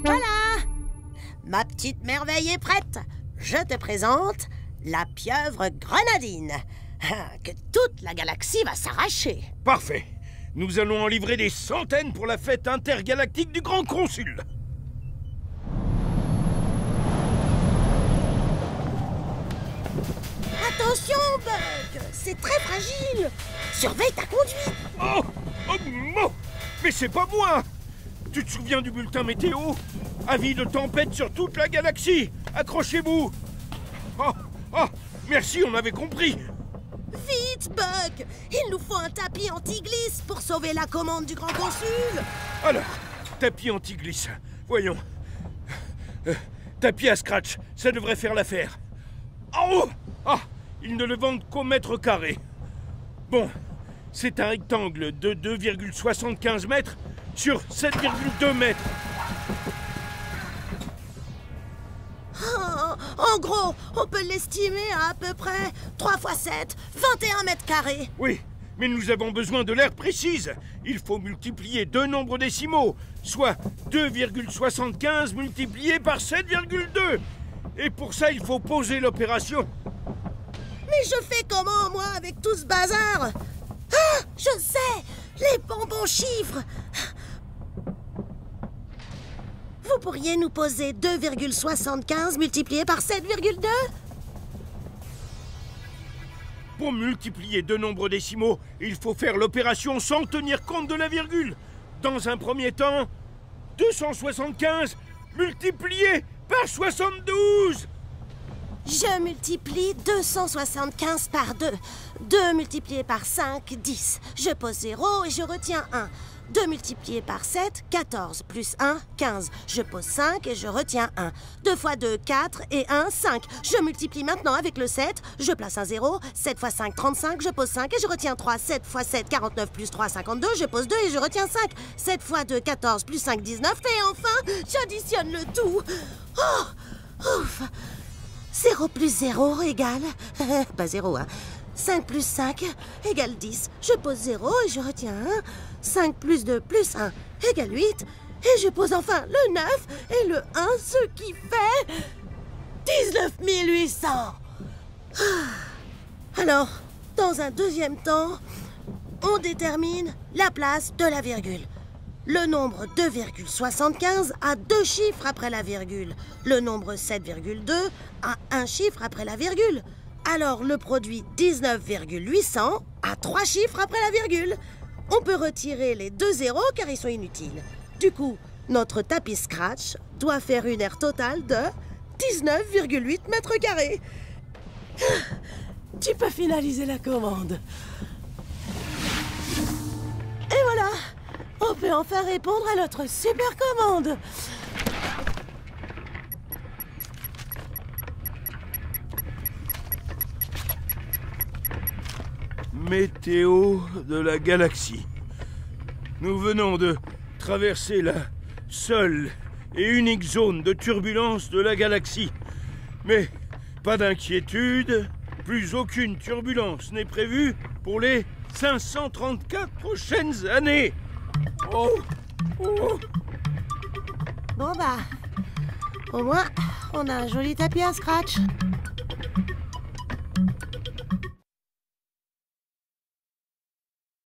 Voilà! Ma petite merveille est prête. Je te présente la pieuvre grenadine. Que toute la galaxie va s'arracher. Parfait. Nous allons en livrer des centaines pour la fête intergalactique du Grand Consul. Attention, Buck! C'est très fragile. Surveille ta conduite. Oh, oh, mais c'est pas moi! Tu te souviens du bulletin météo? Avis de tempête sur toute la galaxie. Accrochez-vous. Oh, merci, on avait compris. Vite, Buck! Il nous faut un tapis anti-glisse pour sauver la commande du Grand Consul. Alors, tapis anti-glisse. Voyons. Tapis à scratch, ça devrait faire l'affaire. Oh! Ah! Ils ne le vendent qu'au mètre carré. Bon, c'est un rectangle de 2,75 mètres sur 7,2 mètres. Oh, en gros, on peut l'estimer à peu près 3 x 7, 21 mètres carrés. Oui, mais nous avons besoin de l'air précise. Il faut multiplier deux nombres décimaux, soit 2,75 multiplié par 7,2. Et pour ça, il faut poser l'opération. Mais je fais comment, moi, avec tout ce bazar? Ah, je sais! Les bonbons chiffres! Vous pourriez nous poser 2,75 multiplié par 7,2? Pour multiplier deux nombres décimaux, il faut faire l'opération sans tenir compte de la virgule. Dans un premier temps, 275 multiplié par 72. Je multiplie 275 par 2. 2 multiplié par 5, 10. Je pose 0 et je retiens 1. 2 multiplié par 7, 14. Plus 1, 15. Je pose 5 et je retiens 1. 2 fois 2, 4 et 1, 5. Je multiplie maintenant avec le 7. Je place un 0. 7 fois 5, 35. Je pose 5 et je retiens 3. 7 fois 7, 49. Plus 3, 52. Je pose 2 et je retiens 5. 7 fois 2, 14. Plus 5, 19. Et enfin, j'additionne le tout. Oh! Ouf! 0 plus 0 égale... pas 0, hein. 5 plus 5 égale 10. Je pose 0 et je retiens 1. 5 plus 2 plus 1 égale 8. Et je pose enfin le 9 et le 1, ce qui fait... 19 800. Alors, dans un deuxième temps, on détermine la place de la virgule. Le nombre 2,75 a 2 chiffres après la virgule. Le nombre 7,2 a un chiffre après la virgule. Alors le produit 19,800 a 3 chiffres après la virgule. On peut retirer les 2 zéros car ils sont inutiles. Du coup, notre tapis scratch doit faire une aire totale de 19,8 mètres carrés. Tu peux finaliser la commande. Et voilà! On peut enfin répondre à notre super commande. Météo de la galaxie. Nous venons de traverser la seule et unique zone de turbulence de la galaxie. Mais pas d'inquiétude, plus aucune turbulence n'est prévue pour les 534 prochaines années. Oh, oh. Bon bah, au moins, on a un joli tapis à scratch.